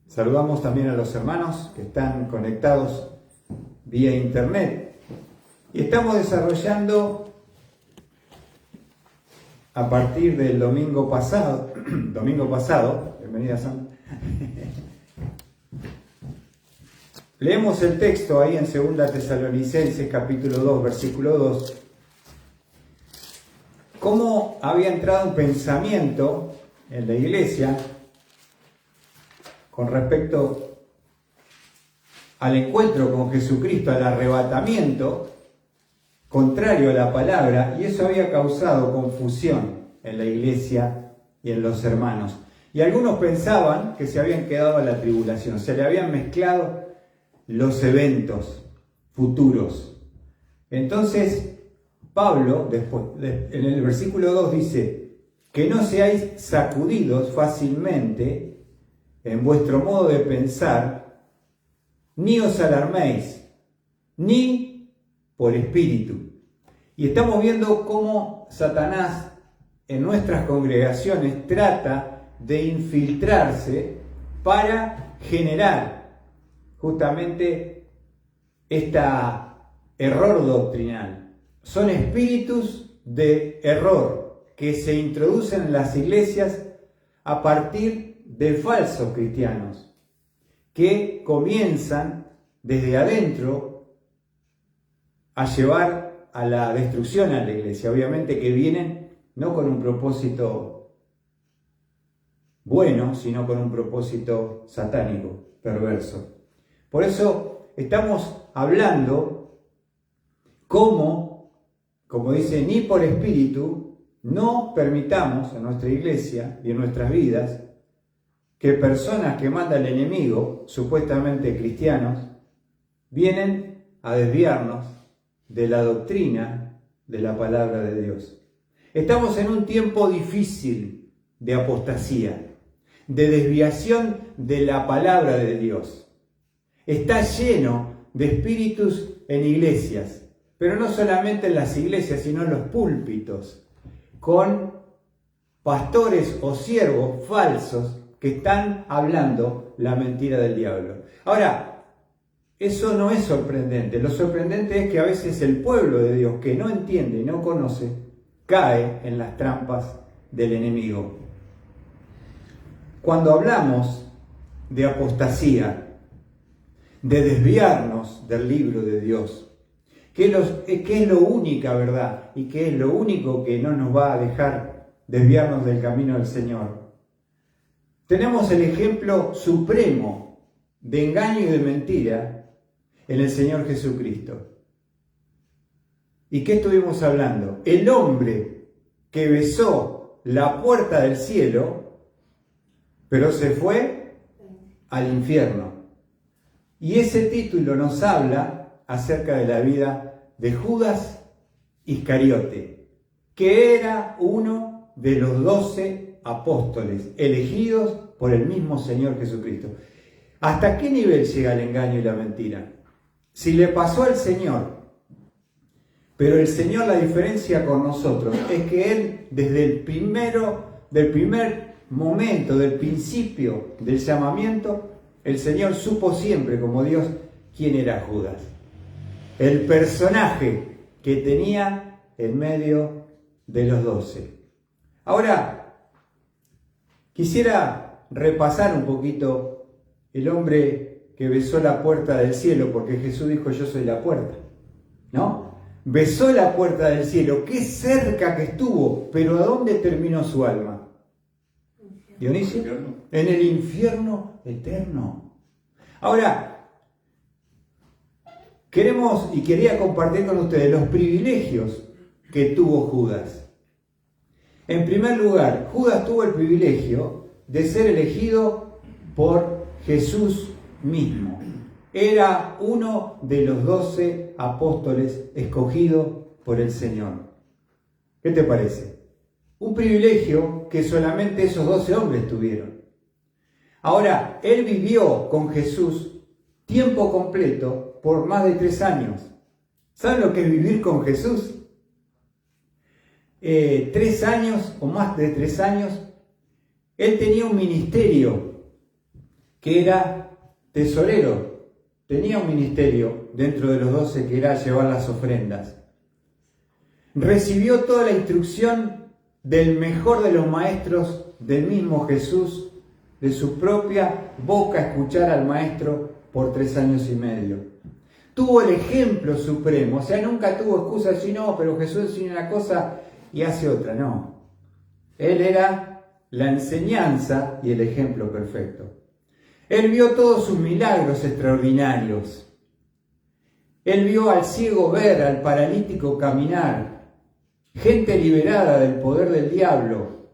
Saludamos también a los hermanos que están conectados vía internet. Y estamos desarrollando a partir del domingo pasado, bienvenida Sam. Leemos el texto ahí en 2 Tesalonicenses capítulo 2, versículo 2. Cómo había entrado un pensamiento en la iglesia con respecto al encuentro con Jesucristo, al arrebatamiento, contrario a la palabra, y eso había causado confusión en la iglesia y en los hermanos. Y algunos pensaban que se habían quedado a la tribulación, se le habían mezclado los eventos futuros. Entonces, Pablo, después, en el versículo 2 dice, que no seáis sacudidos fácilmente en vuestro modo de pensar, ni os alarméis, ni por espíritu. Y estamos viendo cómo Satanás en nuestras congregaciones trata de infiltrarse para generar justamente este error doctrinal. Son espíritus de error que se introducen en las iglesias a partir de falsos cristianos que comienzan desde adentro a llevar a la destrucción a la iglesia. Obviamente que vienen no con un propósito bueno, sino con un propósito satánico, perverso. Por eso estamos hablando como dice, ni por espíritu, no permitamos en nuestra iglesia y en nuestras vidas que personas que manda el enemigo, supuestamente cristianos, vienen a desviarnos de la doctrina de la palabra de Dios. Estamos en un tiempo difícil de apostasía, de desviación de la palabra de Dios. Está lleno de espíritus en iglesias, pero no solamente en las iglesias, sino en los púlpitos, con pastores o siervos falsos que están hablando la mentira del diablo. Ahora, eso no es sorprendente. Lo sorprendente es que a veces el pueblo de Dios, que no entiende y no conoce, cae en las trampas del enemigo. Cuando hablamos de apostasía, de desviarnos del libro de Dios, ¿qué es lo única verdad y qué es lo único que no nos va a dejar desviarnos del camino del Señor? Tenemos el ejemplo supremo de engaño y de mentira en el Señor Jesucristo. ¿Y qué estuvimos hablando? El hombre que besó la puerta del cielo, pero se fue al infierno. Y ese título nos habla acerca de la vida de Judas Iscariote, que era uno de los 12 apóstoles elegidos por el mismo Señor Jesucristo. ¿Hasta qué nivel llega el engaño y la mentira? Si le pasó al Señor, pero el Señor, la diferencia con nosotros es que Él desde del primer momento, del principio del llamamiento, el Señor supo siempre como Dios quién era Judas, el personaje que tenía en medio de los 12. Ahora, quisiera repasar un poquito el hombre que besó la puerta del cielo, porque Jesús dijo, yo soy la puerta, ¿no? Besó la puerta del cielo, qué cerca que estuvo, pero ¿a dónde terminó su alma? ¿Dionisio? En el infierno eterno. Ahora, quería compartir con ustedes los privilegios que tuvo Judas. En primer lugar, Judas tuvo el privilegio de ser elegido por Jesús mismo. Era uno de los 12 apóstoles escogidos por el Señor. ¿Qué te parece? Un privilegio que solamente esos 12 hombres tuvieron. Ahora, él vivió con Jesús tiempo completo por más de 3 años. ¿Saben lo que es vivir con Jesús? 3 años o más de 3 años. Él tenía un ministerio que era tesorero, tenía un ministerio dentro de los 12 que era llevar las ofrendas. Recibió toda la instrucción del mejor de los maestros, del mismo Jesús, de su propia boca escuchar al maestro por 3 años y medio. Tuvo el ejemplo supremo, o sea, nunca tuvo excusa de decir, no, pero Jesús enseña una cosa y hace otra, no. Él era la enseñanza y el ejemplo perfecto. Él vio todos sus milagros extraordinarios. Él vio al ciego ver, al paralítico caminar, gente liberada del poder del diablo,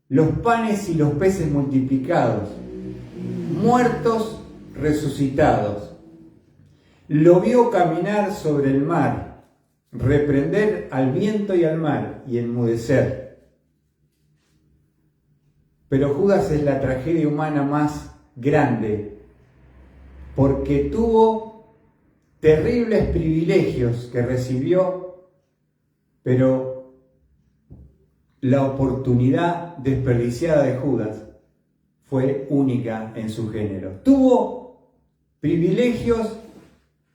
los panes y los peces multiplicados, muertos resucitados. Lo vio caminar sobre el mar, reprender al viento y al mar y enmudecer. Pero Judas es la tragedia humana más grande, porque tuvo terribles privilegios que recibió, pero la oportunidad desperdiciada de Judas fue única en su género. Tuvo privilegios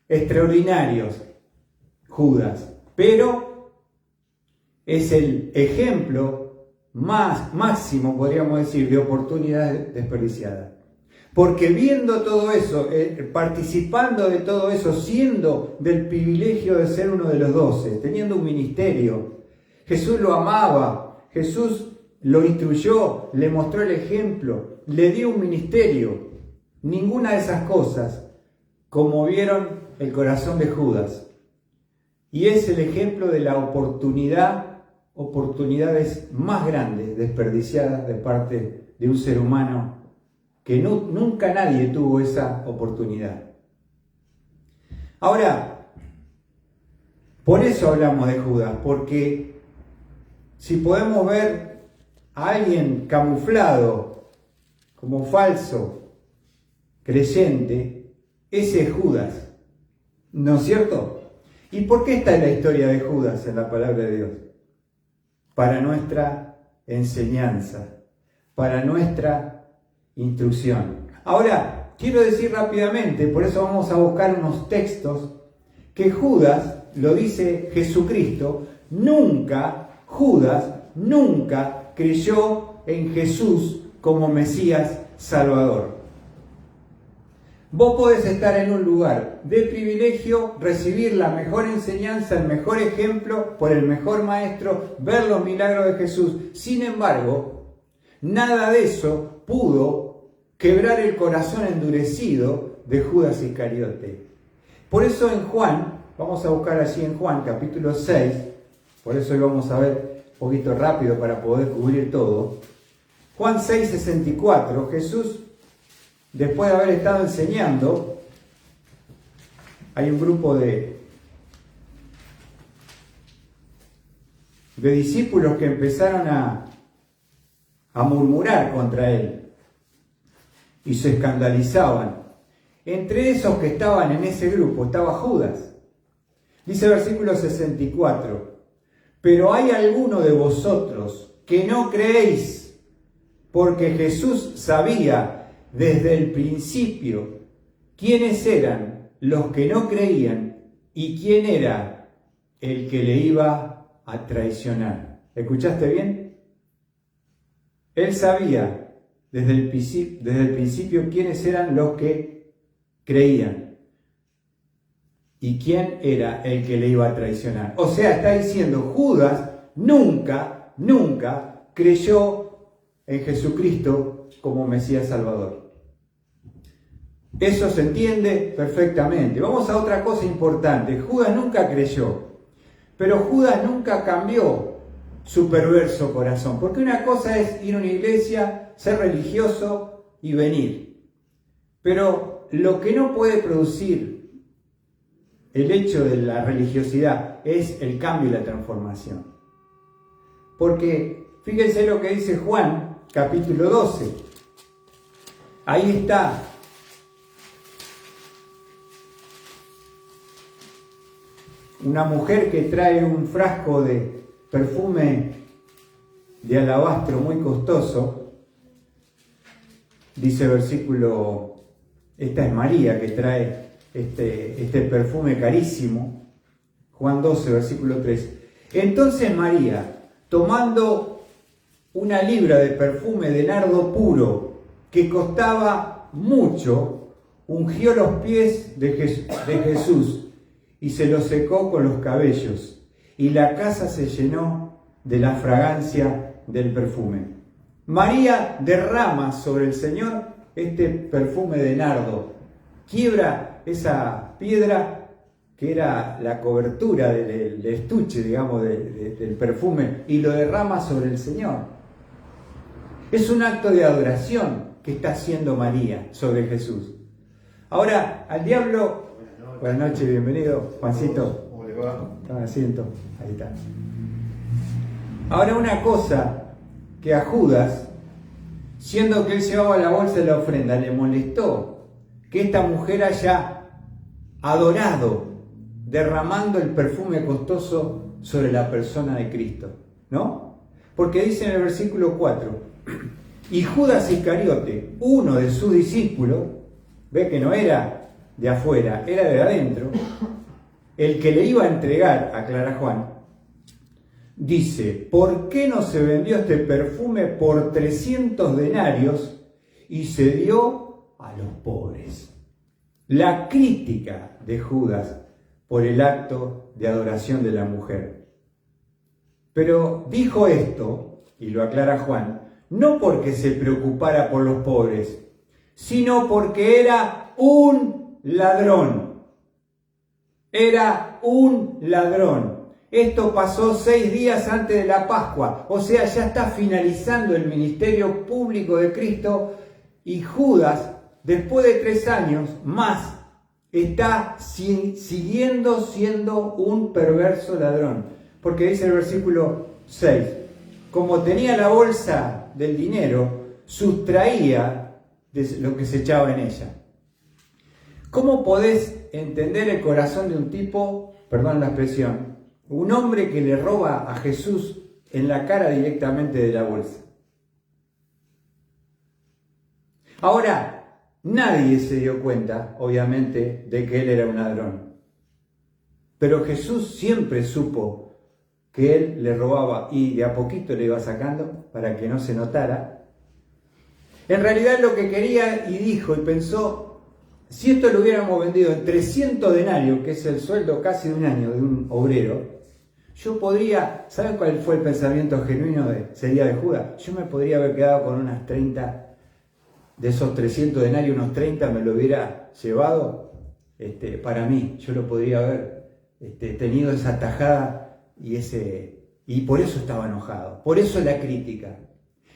extraordinarios, Judas, pero es el ejemplo máximo, podríamos decir, de oportunidades desperdiciadas. Porque viendo todo eso, participando de todo eso, siendo del privilegio de ser uno de los 12, teniendo un ministerio, Jesús lo amaba, Jesús lo instruyó, le mostró el ejemplo, le dio un ministerio. Ninguna de esas cosas conmovieron el corazón de Judas. Y es el ejemplo de la oportunidades más grandes desperdiciadas de parte de un ser humano que nunca nadie tuvo esa oportunidad. Ahora, por eso hablamos de Judas, porque si podemos ver a alguien camuflado como falso creyente, ese es Judas, ¿no es cierto? ¿Y por qué está en la historia de Judas en la palabra de Dios? Para nuestra enseñanza, para nuestra instrucción. Ahora, quiero decir rápidamente, por eso vamos a buscar unos textos, que Judas, lo dice Jesucristo, Judas nunca creyó en Jesús como Mesías Salvador. Vos podés estar en un lugar de privilegio, recibir la mejor enseñanza, el mejor ejemplo por el mejor maestro, ver los milagros de Jesús. Sin embargo, nada de eso pudo quebrar el corazón endurecido de Judas Iscariote. Por eso en Juan, vamos a buscar allí en Juan capítulo 6, por eso hoy vamos a ver un poquito rápido para poder cubrir todo. Juan 6:64, Jesús, después de haber estado enseñando, hay un grupo de discípulos que empezaron a murmurar contra él y se escandalizaban. Entre esos que estaban en ese grupo estaba Judas. Dice versículo 64, pero hay alguno de vosotros que no creéis, porque Jesús sabía desde el principio quiénes eran los que no creían y quién era el que le iba a traicionar. ¿Escuchaste bien? Él sabía desde el principio quiénes eran los que creían y quién era el que le iba a traicionar. O sea, está diciendo, Judas nunca creyó en Jesucristo como Mesías Salvador. Eso se entiende perfectamente. Vamos a otra cosa importante. Judas nunca creyó, pero Judas nunca cambió su perverso corazón. Porque una cosa es ir a una iglesia, ser religioso y venir. Pero lo que no puede producir el hecho de la religiosidad es el cambio y la transformación. Porque fíjense lo que dice Juan, capítulo 12. Ahí está. Una mujer que trae un frasco de perfume de alabastro muy costoso dice versículo, esta es María que trae este perfume carísimo, Juan 12, versículo 3. Entonces María, tomando una libra de perfume de nardo puro, que costaba mucho, ungió los pies de Jesús y se los secó con los cabellos, y la casa se llenó de la fragancia del perfume. María derrama sobre el Señor este perfume de nardo, quiebra esa piedra que era la cobertura del estuche, digamos, del perfume, y lo derrama sobre el Señor. Es un acto de adoración que está haciendo María sobre Jesús. Ahora, al diablo... Buenas noches, bienvenido, Juancito. ¿Cómo le va? Toma asiento, ahí está. Ahora, una cosa que a Judas, siendo que él llevaba la bolsa de la ofrenda, le molestó que esta mujer haya adorado, derramando el perfume costoso sobre la persona de Cristo, ¿no? Porque dice en el versículo 4, y Judas Iscariote, uno de sus discípulos, ve que no era de afuera, era de adentro, el que le iba a entregar, aclara Juan, dice, ¿por qué no se vendió este perfume por 300 denarios y se dio a los pobres? La crítica de Judas por el acto de adoración de la mujer. Pero dijo esto, y lo aclara Juan, no porque se preocupara por los pobres, sino porque era un ladrón. Era un ladrón. Esto pasó 6 días antes de la Pascua, o sea, ya está finalizando el ministerio público de Cristo, y Judas, después de 3 años más, está siguiendo siendo un perverso ladrón. Porque dice el versículo 6, como tenía la bolsa del dinero, sustraía de lo que se echaba en ella. ¿Cómo podés entender el corazón de un tipo, perdón la expresión, un hombre que le roba a Jesús en la cara directamente de la bolsa? Ahora, nadie se dio cuenta, obviamente, de que él era un ladrón. Pero Jesús siempre supo que él le robaba y de a poquito le iba sacando para que no se notara. En realidad lo que quería y dijo y pensó, si esto lo hubiéramos vendido en 300 denarios, que es el sueldo casi de un año de un obrero, yo podría, ¿saben cuál fue el pensamiento genuino sería de Judas? Yo me podría haber quedado con unas 30, de esos 300 denarios, unos 30 me lo hubiera llevado para mí. Yo lo podría haber tenido esa tajada y por eso estaba enojado, por eso la crítica.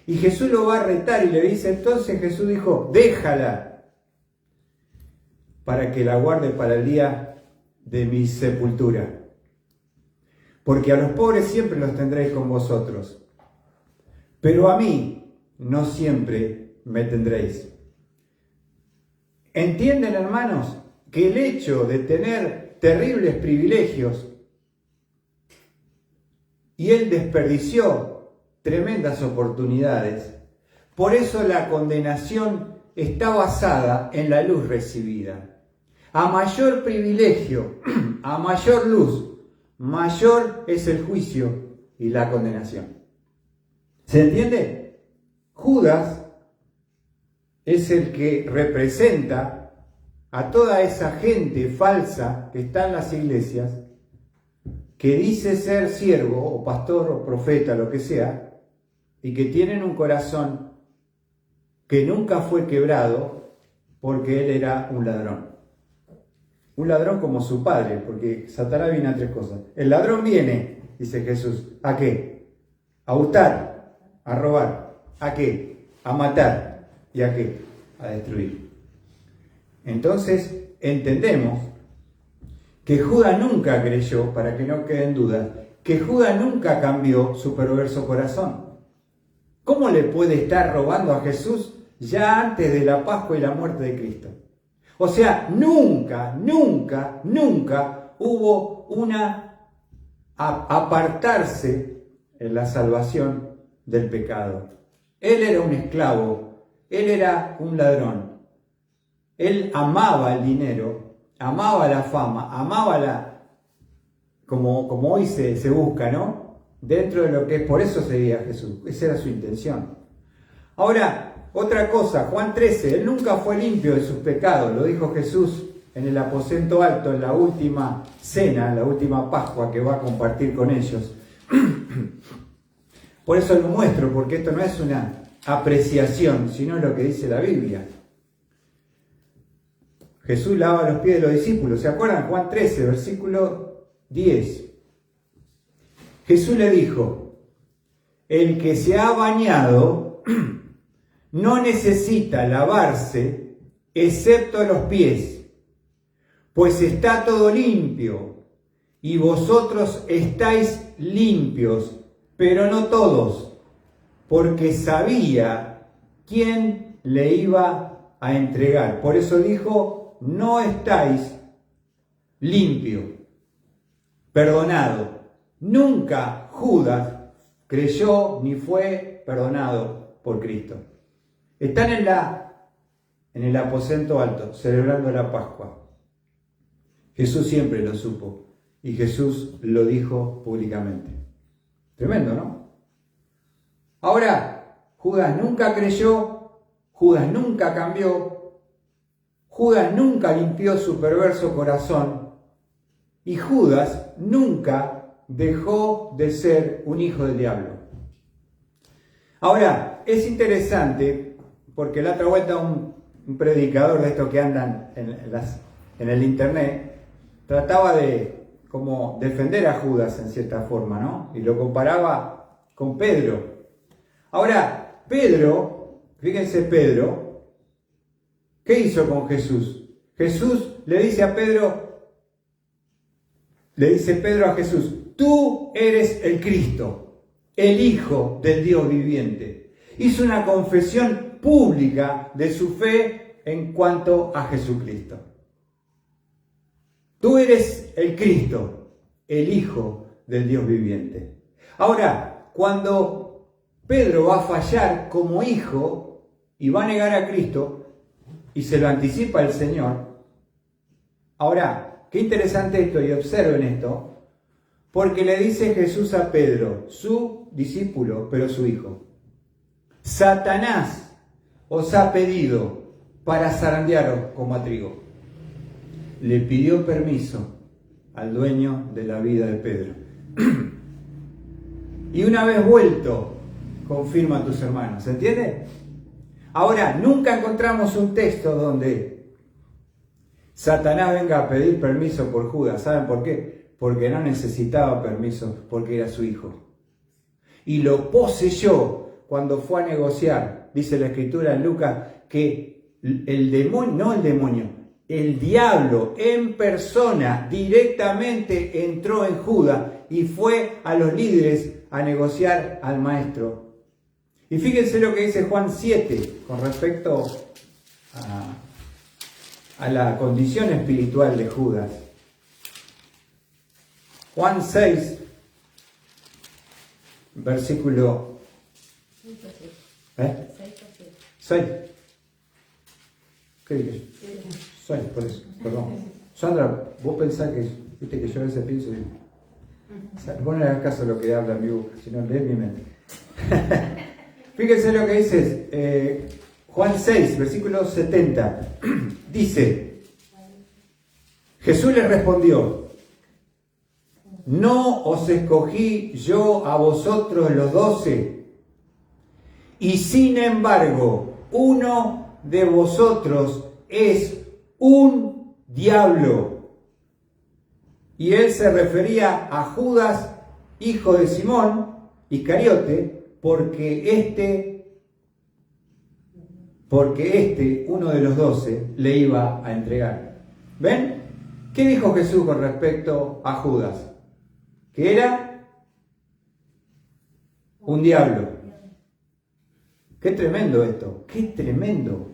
Y Jesús lo va a retar y le dice, entonces Jesús dijo, déjala, para que la guarde para el día de mi sepultura. Porque a los pobres siempre los tendréis con vosotros, pero a mí no siempre me tendréis. ¿Entienden, hermanos, que el hecho de tener terribles privilegios y él desperdició tremendas oportunidades? Por eso la condenación está basada en la luz recibida. A mayor privilegio, a mayor luz, mayor es el juicio y la condenación. ¿Se entiende? Judas es el que representa a toda esa gente falsa que está en las iglesias, que dice ser siervo o pastor o profeta, lo que sea, y que tienen un corazón que nunca fue quebrado porque él era un ladrón. Un ladrón como su padre, porque Satanás viene a 3 cosas. El ladrón viene, dice Jesús, ¿a qué? A hurtar, a robar. ¿A qué? A matar. ¿Y a qué? A destruir. Entonces, entendemos que Judas nunca creyó, para que no queden dudas, que Judas nunca cambió su perverso corazón. ¿Cómo le puede estar robando a Jesús ya antes de la Pascua y la muerte de Cristo? O sea, nunca hubo apartarse en la salvación del pecado. Él era un esclavo Él era un ladrón. Él amaba el dinero, amaba la fama, amaba como hoy se busca, ¿no? Dentro de lo que es, por eso seguía a Jesús. Esa era su intención. Ahora, otra cosa, Juan 13, él nunca fue limpio de sus pecados, lo dijo Jesús en el aposento alto, en la última cena, la última Pascua que va a compartir con ellos. Por eso lo muestro, porque esto no es una apreciación, sino lo que dice la Biblia. Jesús lava los pies de los discípulos, ¿se acuerdan? Juan 13, versículo 10. Jesús le dijo: el que se ha bañado no necesita lavarse excepto los pies, pues está todo limpio, y vosotros estáis limpios, pero no todos, porque sabía quién le iba a entregar. Por eso dijo: no estáis limpios, perdonado. Nunca Judas creyó ni fue perdonado por Cristo. Están en el aposento alto, celebrando la Pascua. Jesús siempre lo supo y Jesús lo dijo públicamente. Tremendo, ¿no? Ahora, Judas nunca creyó, Judas nunca cambió, Judas nunca limpió su perverso corazón y Judas nunca dejó de ser un hijo del diablo. Ahora, es interesante porque la otra vuelta un predicador de estos que andan en el internet trataba de como defender a Judas en cierta forma, ¿no? Y lo comparaba con Pedro. Ahora, Pedro, fíjense Pedro, ¿qué hizo con Jesús? Jesús le dice Pedro a Jesús: tú eres el Cristo, el Hijo del Dios viviente. Hizo una confesión pública de su fe en cuanto a Jesucristo. Tú eres el Cristo, el Hijo del Dios viviente. Ahora, cuando Pedro va a fallar como hijo y va a negar a Cristo, y se lo anticipa el Señor, ahora, qué interesante esto, y observen esto, porque le dice Jesús a Pedro, su discípulo, pero su hijo: Satanás os ha pedido para zarandearos como a trigo. Le pidió permiso al dueño de la vida de Pedro. Y una vez vuelto, confirma a tus hermanos. ¿Se entiende? Ahora, nunca encontramos un texto donde Satanás venga a pedir permiso por Judas. ¿Saben por qué? Porque no necesitaba permiso, porque era su hijo. Y lo poseyó cuando fue a negociar. Dice la Escritura en Lucas que el diablo en persona directamente entró en Judas y fue a los líderes a negociar al maestro. Y fíjense lo que dice Juan 7 con respecto a la condición espiritual de Judas. Juan 6, versículo 6. ¿Qué dije? 6, por eso, perdón. Sandra, vos pensás que, viste que yo a veces pienso, vos no le hagas caso a lo que habla mi boca, sino lees mi mente. Fíjense lo que dice Juan 6, versículo 70. Dice: Jesús le respondió: ¿no os escogí yo a vosotros los 12? Y sin embargo, uno de vosotros es un diablo. Y él se refería a Judas, hijo de Simón Iscariote, porque uno de los 12, le iba a entregar. ¿Ven? ¿Qué dijo Jesús con respecto a Judas? Que era un diablo. Qué tremendo esto, qué tremendo.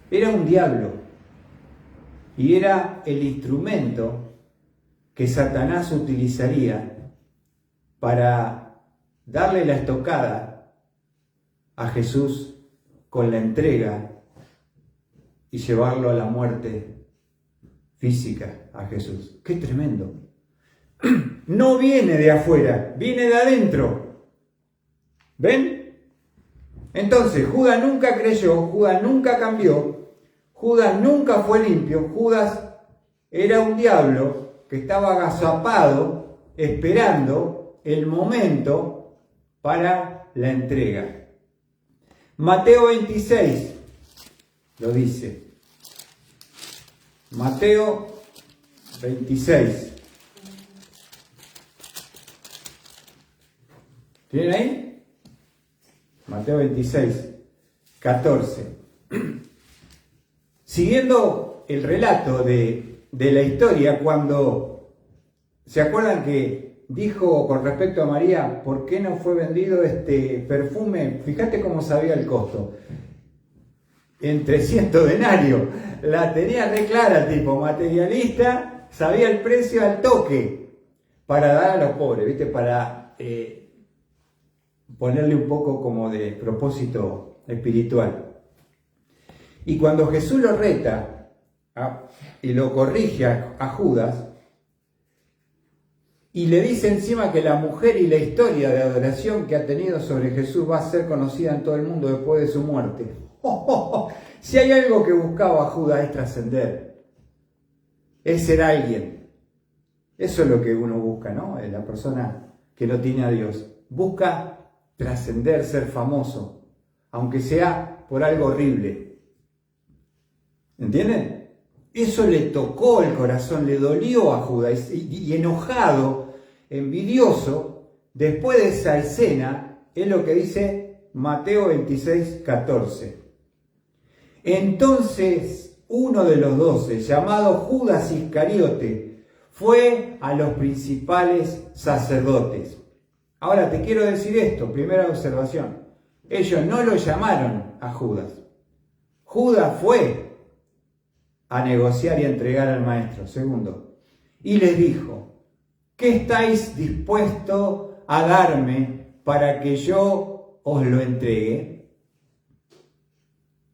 Era un diablo y era el instrumento que Satanás utilizaría para darle la estocada a Jesús con la entrega y llevarlo a la muerte física a Jesús. ¡Qué tremendo! No viene de afuera, viene de adentro. ¿Ven? Entonces, Judas nunca creyó, Judas nunca cambió, Judas nunca fue limpio, Judas era un diablo que estaba agazapado esperando el momento para la entrega. Mateo 26 lo dice. Mateo 26. ¿Tienen ahí? Mateo 26, 14. Siguiendo el relato de la historia, cuando se acuerdan que dijo con respecto a María, ¿por qué no fue vendido este perfume? Fíjate cómo sabía el costo. En 300 denarios. La tenía re clara, tipo materialista, sabía el precio al toque para dar a los pobres, ¿viste? Para ponerle un poco como de propósito espiritual. Y cuando Jesús lo reta y lo corrige a Judas, y le dice encima que la mujer y la historia de adoración que ha tenido sobre Jesús va a ser conocida en todo el mundo después de su muerte. Si hay algo que buscaba Judas es trascender, es ser alguien. Eso es lo que uno busca, ¿no? La persona que no tiene a Dios busca trascender, ser famoso, aunque sea por algo horrible. ¿Entienden? Eso le tocó el corazón, le dolió a Judas y enojado, envidioso, después de esa escena, es lo que dice Mateo 26, 14. Entonces uno de los 12, llamado Judas Iscariote, fue a los principales sacerdotes. Ahora te quiero decir esto, primera observación. Ellos no lo llamaron a Judas. Judas fue a negociar y a entregar al maestro. Segundo, y les dijo, ¿qué estáis dispuestos a darme para que yo os lo entregue?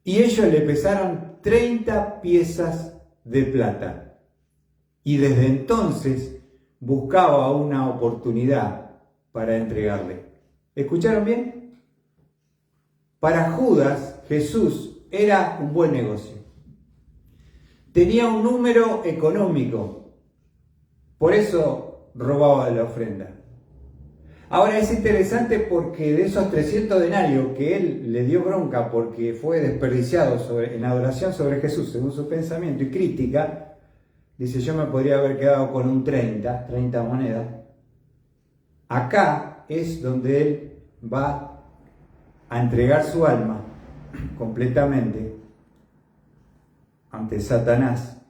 Y ellos le pesaron 30 piezas de plata. Y desde entonces buscaba una oportunidad para entregarle. ¿Escucharon bien? Para Judas, Jesús era un buen negocio. Tenía un número económico. Por eso robaba la ofrenda. Ahora es interesante porque de esos 300 denarios que él le dio bronca porque fue desperdiciado en adoración sobre Jesús, según su pensamiento y crítica, dice, yo me podría haber quedado con un 30 monedas. Acá es donde él va a entregar su alma completamente ante Satanás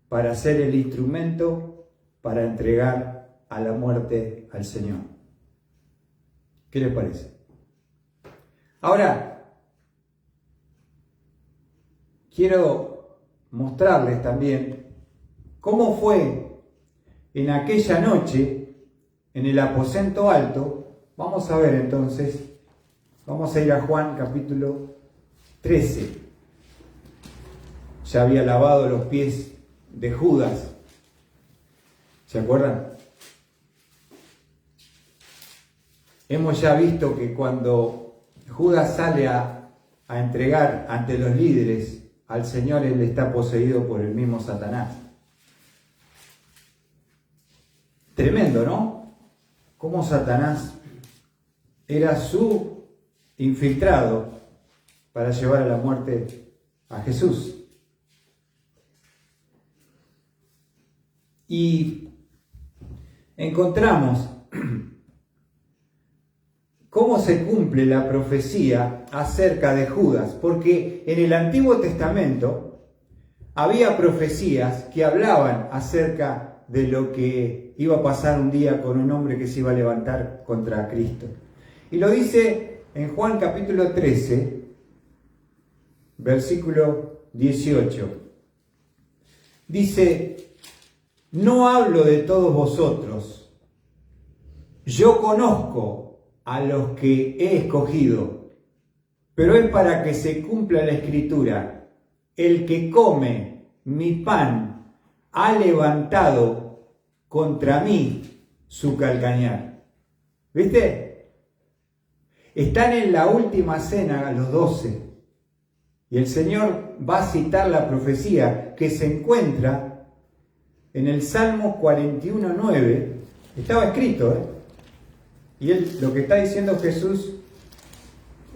para ser el instrumento para entregar a la muerte al Señor. ¿Qué les parece? Ahora, quiero mostrarles también cómo fue en aquella noche en el aposento alto. Vamos a ver entonces, vamos a ir a Juan capítulo 13. Ya había lavado los pies de Judas. ¿Se acuerdan? Hemos ya visto que cuando Judas sale a entregar ante los líderes al Señor, él está poseído por el mismo Satanás. Tremendo, ¿no? Cómo Satanás era su infiltrado para llevar a la muerte a Jesús. Y encontramos cómo se cumple la profecía acerca de Judas, porque en el Antiguo Testamento había profecías que hablaban acerca de lo que iba a pasar un día con un hombre que se iba a levantar contra Cristo. Y lo dice en Juan capítulo 13, versículo 18. Dice, no hablo de todos vosotros, yo conozco a los que he escogido, pero es para que se cumpla la escritura. El que come mi pan ha levantado contra mí su calcañar. ¿Viste? Están en la última cena los 12 y el Señor va a citar la profecía que se encuentra en el Salmo 41:9. Estaba escrito, y lo que está diciendo Jesús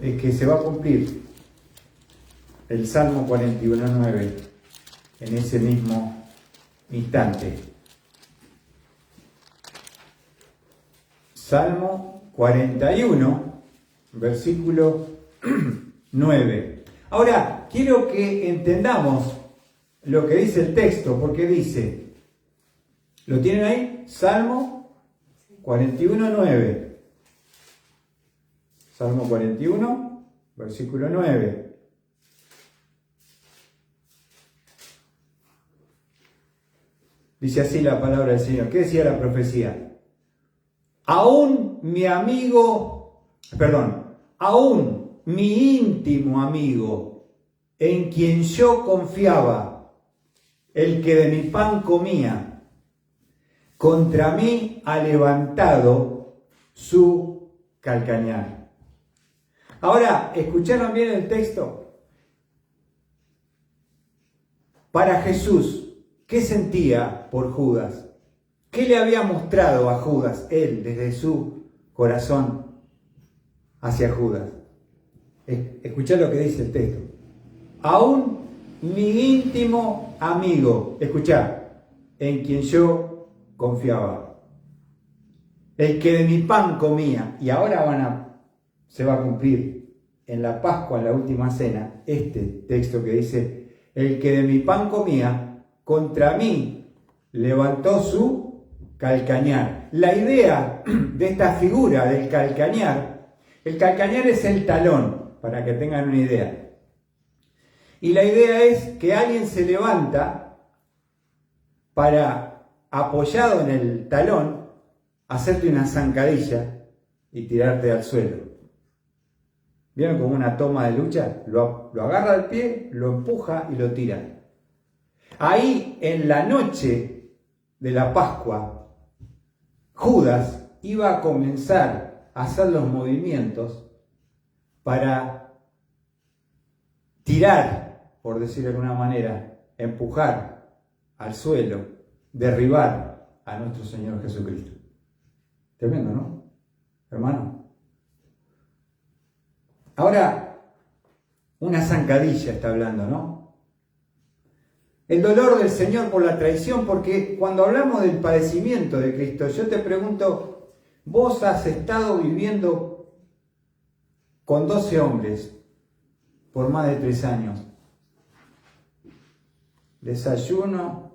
es que se va a cumplir el Salmo 41:9 en ese mismo instante. Salmo 41, versículo 9. Ahora, quiero que entendamos lo que dice el texto, porque dice, ¿lo tienen ahí? Salmo 41:9. Salmo 41, versículo 9. Dice así la palabra del Señor. ¿Qué decía la profecía? Aún mi íntimo amigo, en quien yo confiaba, el que de mi pan comía, contra mí ha levantado su calcañar. Ahora, ¿escucharon bien el texto? Para Jesús, ¿qué sentía por Judas? ¿Qué le había mostrado a Judas él desde su corazón hacia Judas? Escuchá lo que dice el texto. Aún mi íntimo amigo, escuchá, en quien yo confiaba, el que de mi pan comía, y ahora se va a cumplir en la Pascua, en la última cena, este texto que dice, el que de mi pan comía, contra mí levantó su calcañar. La idea de esta figura del calcañar, el calcañar es el talón, para que tengan una idea. Y la idea es que alguien se levanta para, apoyado en el talón, hacerte una zancadilla y tirarte al suelo. ¿Vieron como una toma de lucha? Lo agarra al pie, lo empuja y lo tira. Ahí, en la noche de la Pascua, Judas iba a comenzar a hacer los movimientos para tirar, por decirlo de alguna manera, empujar al suelo, derribar a nuestro Señor Jesucristo. Tremendo, ¿no? Hermano. Ahora, una zancadilla está hablando, ¿no? El dolor del Señor por la traición, porque cuando hablamos del padecimiento de Cristo, yo te pregunto, vos has estado viviendo con 12 hombres por más de 3 años. Desayuno,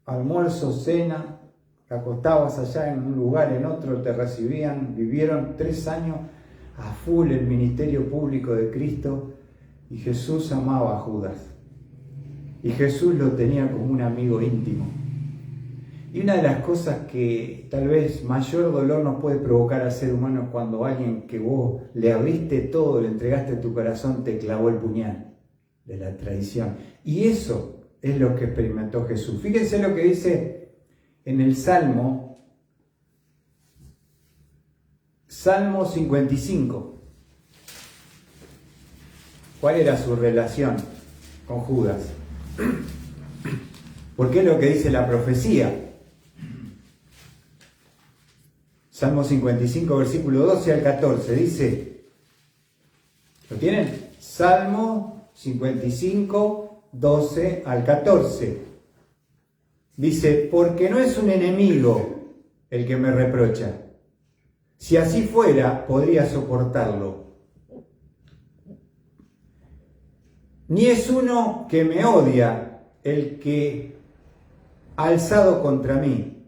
almuerzo, cena, te acostabas allá en un lugar, en otro, te recibían, vivieron 3 años a full el ministerio público de Cristo, y Jesús amaba a Judas. Y Jesús lo tenía como un amigo íntimo. Y una de las cosas que tal vez mayor dolor nos puede provocar al ser humano es cuando alguien que vos le abriste todo, le entregaste tu corazón, te clavó el puñal de la traición. Y eso es lo que experimentó Jesús. Fíjense lo que dice en el Salmo 55. ¿Cuál era su relación con Judas? Porque es lo que dice la profecía. Salmo 55, versículo 12 al 14, dice, ¿lo tienen? Salmo 55, 12 al 14. Dice, porque no es un enemigo el que me reprocha. Si así fuera, podría soportarlo. Ni es uno que me odia el que ha alzado contra mí.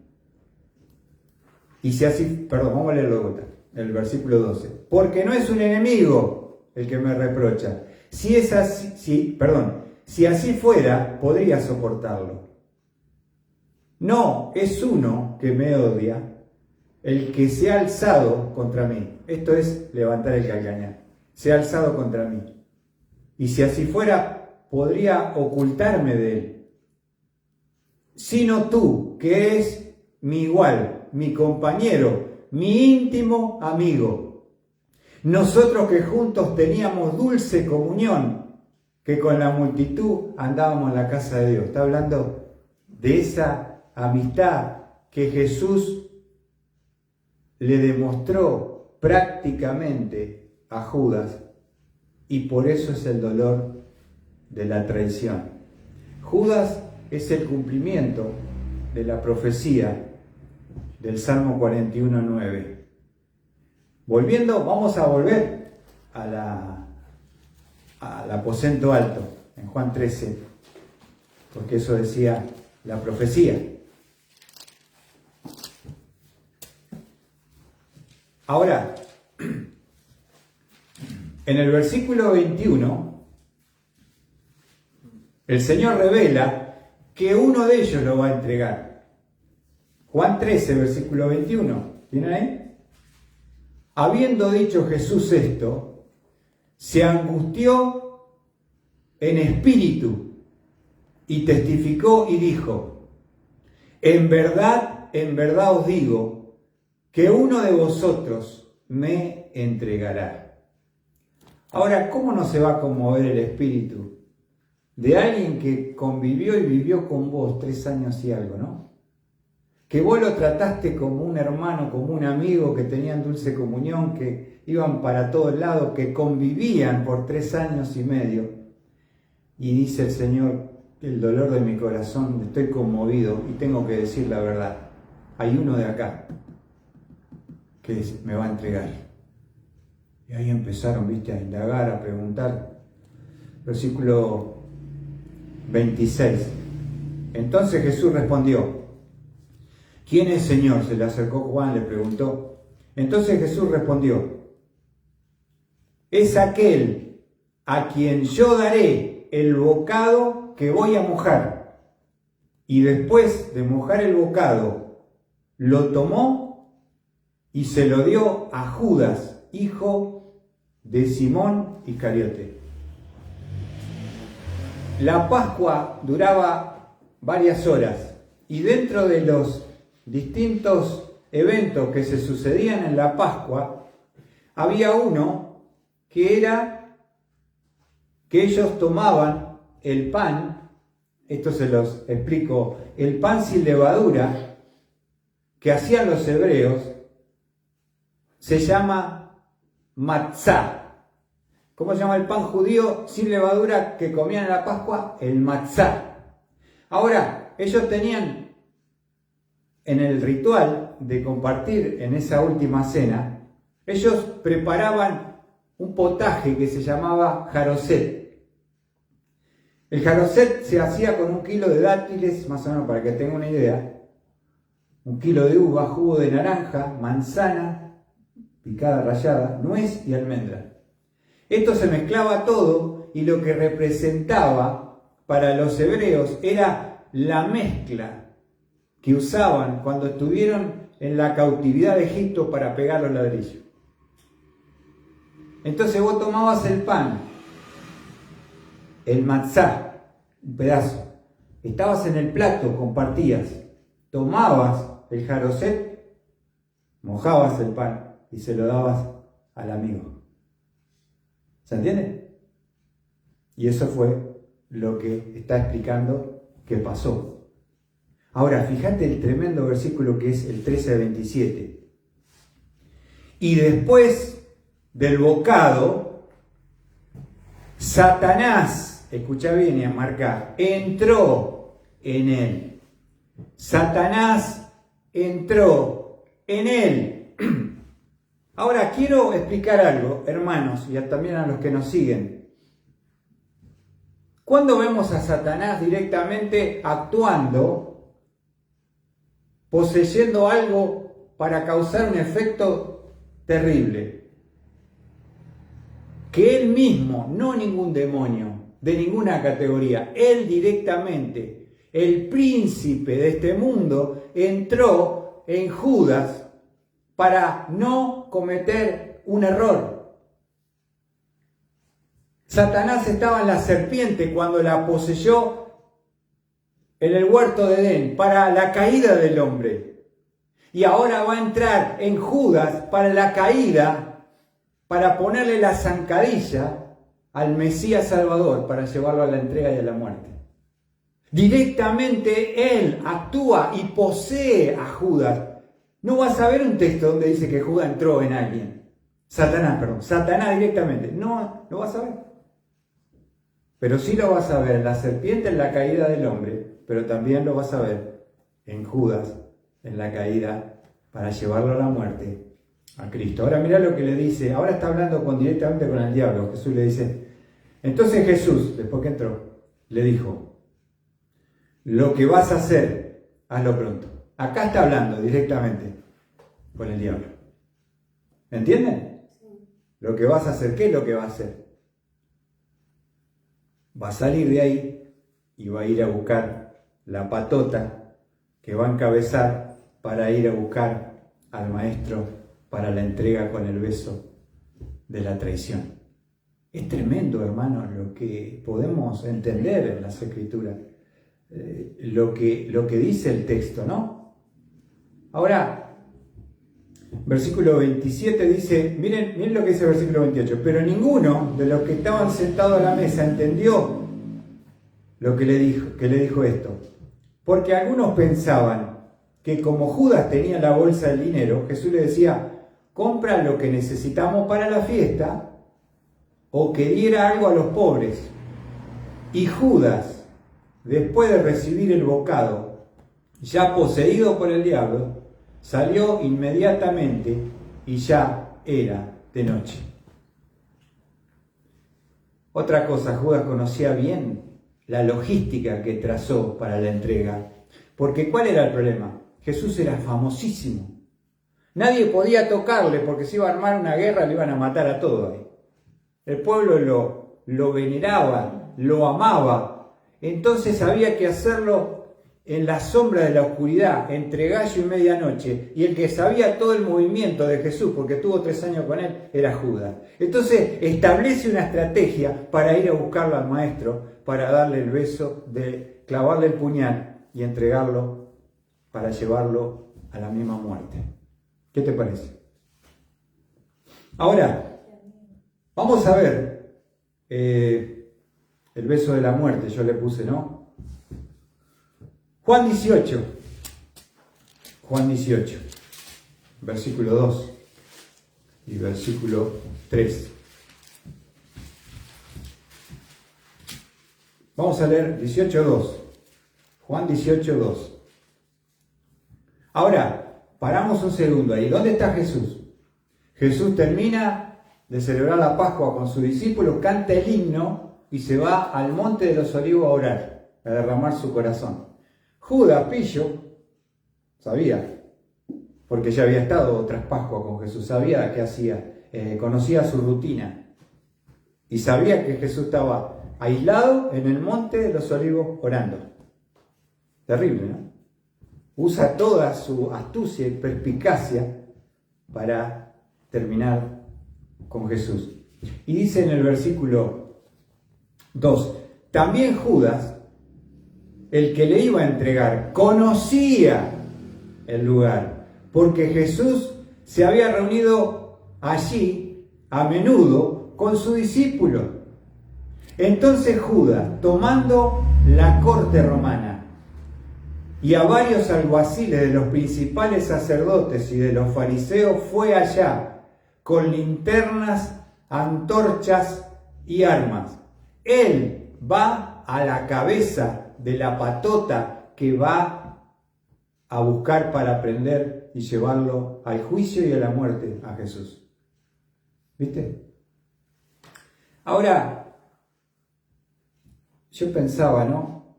Y si así, vamos a leerlo de vuelta, el versículo 12. Porque no es un enemigo el que me reprocha. Si así fuera, podría soportarlo. No, es uno que me odia el que se ha alzado contra mí. Esto es levantar el calcañar. se ha alzado contra mí. Y si así fuera, podría ocultarme de él. Sino tú, que es mi igual, mi compañero, mi íntimo amigo. Nosotros que juntos teníamos dulce comunión, que con la multitud andábamos en la casa de Dios. Está hablando de esa amistad que Jesús le demostró prácticamente a Judas, y por eso es el dolor de la traición. Judas es el cumplimiento de la profecía del Salmo 41:9. Vamos a volver al aposento alto, en Juan 13, porque eso decía la profecía. Ahora, en el versículo 21, el Señor revela que uno de ellos lo va a entregar. Juan 13, versículo 21. ¿Tienen ahí? Habiendo dicho Jesús esto, se angustió en espíritu y testificó y dijo: en verdad os digo, que uno de vosotros me entregará. Ahora, ¿cómo no se va a conmover el espíritu de alguien que convivió y vivió con vos 3 años y algo, ¿no? Que vos lo trataste como un hermano, como un amigo, que tenían dulce comunión, que iban para todos lados, que convivían por 3 años y medio. Y dice el Señor: el dolor de mi corazón, estoy conmovido y tengo que decir la verdad. Hay uno de acá que me va a entregar. Y ahí empezaron, a indagar, a preguntar. Versículo 26. Entonces Jesús respondió: ¿quién es, Señor? Se le acercó Juan, le preguntó. Entonces Jesús respondió: es aquel a quien yo daré el bocado que voy a mojar. Y después de mojar el bocado, lo tomó y se lo dio a Judas, hijo de Simón Iscariote. La Pascua duraba varias horas, y dentro de los distintos eventos que se sucedían en la Pascua, había uno que era que ellos tomaban el pan, esto se los explico, el pan sin levadura que hacían los hebreos, se llama matzá. ¿Cómo se llama el pan judío sin levadura que comían en la Pascua? El matzá. Ahora, ellos tenían en el ritual de compartir en esa última cena, ellos preparaban un potaje que se llamaba jaroset. El jaroset se hacía con 1 kilo de dátiles, más o menos para que tengan una idea, 1 kilo de uva, jugo de naranja, manzana picada, rallada, nuez y almendra. Esto se mezclaba todo, y lo que representaba para los hebreos era la mezcla que usaban cuando estuvieron en la cautividad de Egipto para pegar los ladrillos. Entonces vos tomabas el pan, el matzá, un pedazo, estabas en el plato, compartías, tomabas el jaroset, mojabas el pan y se lo dabas al amigo. ¿Se entiende? Y eso fue lo que está explicando que pasó. Ahora, fíjate el tremendo versículo que es el 13-27. Y después del bocado, Satanás, escucha bien y marca, entró en él. Satanás entró en él. Ahora quiero explicar algo, hermanos, y también a los que nos siguen. ¿Cuándo vemos a Satanás directamente actuando, poseyendo algo para causar un efecto terrible? Que él mismo, no ningún demonio, de ninguna categoría, él directamente, el príncipe de este mundo, entró en Judas para no cometer un error. Satanás estaba en la serpiente cuando la poseyó en el huerto de Edén para la caída del hombre. Y ahora va a entrar en Judas para la caída, para ponerle la zancadilla al Mesías Salvador, para llevarlo a la entrega y a la muerte. Directamente él actúa y posee a Judas. No vas a ver un texto donde dice que Judas entró en alguien. Satanás directamente. No vas a ver. Pero sí lo vas a ver en la serpiente en la caída del hombre, pero también lo vas a ver en Judas en la caída para llevarlo a la muerte a Cristo. Ahora mira lo que le dice, ahora está hablando directamente con el diablo. Jesús le dice, entonces Jesús, después que entró, le dijo, lo que vas a hacer, hazlo pronto. Acá está hablando directamente con el diablo. ¿Entienden? Lo que vas a hacer, ¿qué es lo que va a hacer? Va a salir de ahí y va a ir a buscar la patota que va a encabezar para ir a buscar al maestro para la entrega con el beso de la traición. Es tremendo, hermanos, lo que podemos entender en las Escrituras, lo que dice el texto, ¿no? Ahora, versículo 27 dice, miren lo que dice el versículo 28, pero ninguno de los que estaban sentados a la mesa entendió lo que le dijo esto, porque algunos pensaban que como Judas tenía la bolsa del dinero, Jesús le decía, compra lo que necesitamos para la fiesta, o que diera algo a los pobres. Y Judas, después de recibir el bocado, ya poseído por el diablo, salió inmediatamente y ya era de noche. Otra cosa, Judas conocía bien la logística que trazó para la entrega. Porque ¿cuál era el problema? Jesús era famosísimo. Nadie podía tocarle porque si iba a armar una guerra le iban a matar a todos ahí. El pueblo lo veneraba, lo amaba. Entonces había que hacerlo en la sombra de la oscuridad, entre gallo y medianoche. Y el que sabía todo el movimiento de Jesús, porque tuvo 3 años con él, era Judas. Entonces establece una estrategia para ir a buscarlo al maestro, para darle el beso, de clavarle el puñal y entregarlo para llevarlo a la misma muerte. ¿Qué te parece? Ahora, vamos a ver el beso de la muerte, yo le puse, ¿no? Juan 18, versículo 2 y versículo 3. Vamos a leer 18:2. Juan 18:2. Ahora, paramos un segundo ahí. ¿Dónde está Jesús? Jesús termina de celebrar la Pascua con sus discípulos, canta el himno y se va al monte de los Olivos a orar, a derramar su corazón. Judas, pillo, sabía, porque ya había estado otras Pascuas con Jesús, sabía qué hacía, conocía su rutina y sabía que Jesús estaba aislado en el monte de los Olivos orando. Terrible, ¿no? Usa toda su astucia y perspicacia para terminar con Jesús. Y dice en el versículo 2, también Judas, el que le iba a entregar, conocía el lugar, porque Jesús se había reunido allí a menudo con su discípulo. Entonces Judas, tomando la corte romana y a varios alguaciles de los principales sacerdotes y de los fariseos, fue allá con linternas, antorchas y armas. Él va a la cabeza de la patota que va a buscar para prender y llevarlo al juicio y a la muerte a Jesús. ¿Viste? Ahora, yo pensaba, ¿no?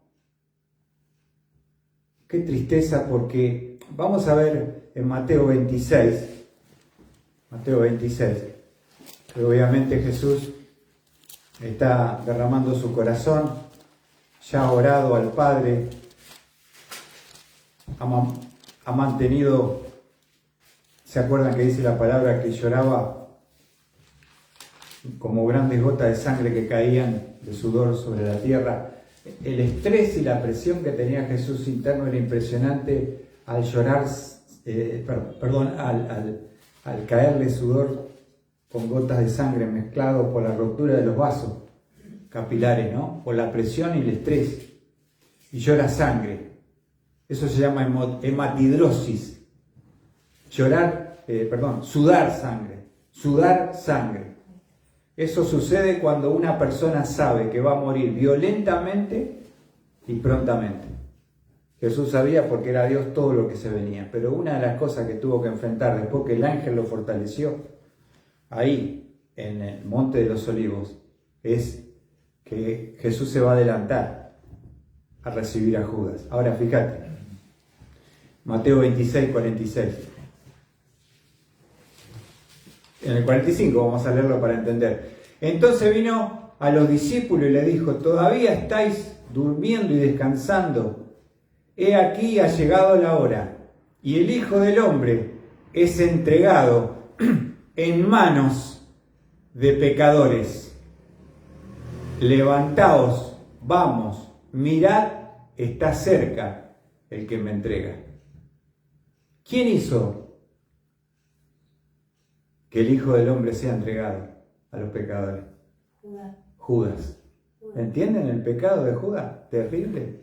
Qué tristeza, porque vamos a ver en Mateo 26, que obviamente Jesús está derramando su corazón, ya ha orado al Padre, ha mantenido, ¿se acuerdan que dice la palabra que lloraba como grandes gotas de sangre que caían de sudor sobre la tierra. El estrés y la presión que tenía Jesús interno era impresionante al llorar, al caerle sudor con gotas de sangre mezclado por la rotura de los vasos capilares, ¿no? Por la presión y el estrés. Y llora sangre. Eso se llama hematidrosis. Sudar sangre. Eso sucede cuando una persona sabe que va a morir violentamente y prontamente. Jesús sabía porque era Dios todo lo que se venía, pero una de las cosas que tuvo que enfrentar después que el ángel lo fortaleció, ahí en el Monte de los Olivos, es que Jesús se va a adelantar a recibir a Judas. Ahora fíjate, Mateo 26, 46. En el 45 vamos a leerlo para entender. Entonces vino a los discípulos y le dijo: ¿todavía estáis durmiendo y descansando? He aquí ha llegado la hora, y el Hijo del Hombre es entregado en manos de pecadores. Levantaos, vamos, mirad, está cerca el que me entrega. ¿Quién hizo que el Hijo del Hombre sea entregado a los pecadores? Judas. ¿Entienden el pecado de Judas? Terrible.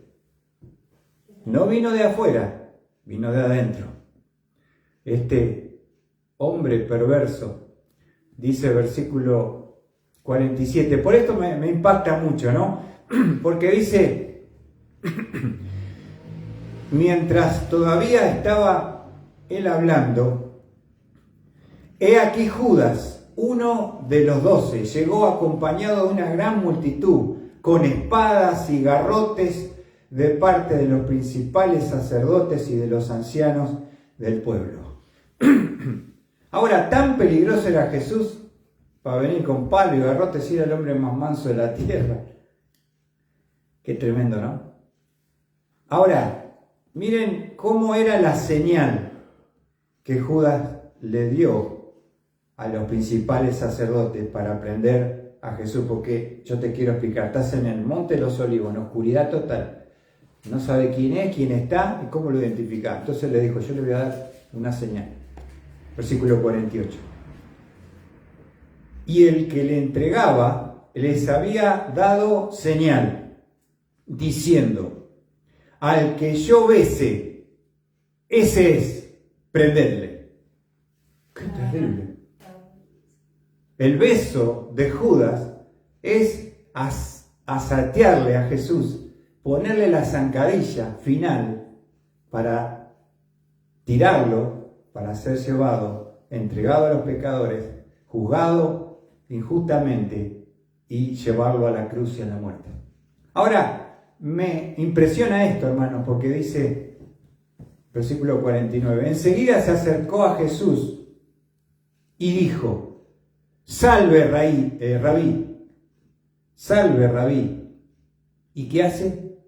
No vino de afuera, vino de adentro. Este hombre perverso, dice versículo 47. Por esto me impacta mucho, ¿no? Porque dice, mientras todavía estaba él hablando, he aquí Judas, uno de los 12, llegó acompañado de una gran multitud, con espadas y garrotes de parte de los principales sacerdotes y de los ancianos del pueblo. Ahora, tan peligroso era Jesús para venir con palo y garrotes y era el hombre más manso de la tierra. Qué tremendo, ¿no? Ahora, miren cómo era la señal que Judas le dio a los principales sacerdotes para prender a Jesús, porque yo te quiero explicar, estás en el Monte de los Olivos, en oscuridad total, no sabe quién es, quién está y cómo lo identifica. Entonces le dijo: yo le voy a dar una señal. Versículo 48. Y el que le entregaba les había dado señal, diciendo: al que yo bese, ese es, prendedle. ¡Qué terrible! El beso de Judas es asatearle a Jesús, ponerle la zancadilla final para tirarlo, para ser llevado, entregado a los pecadores, juzgado injustamente y llevarlo a la cruz y a la muerte. Ahora, me impresiona esto, hermanos, porque dice, versículo 49, enseguida se acercó a Jesús y dijo: salve, rabí, salve, rabí. ¿Y qué hace?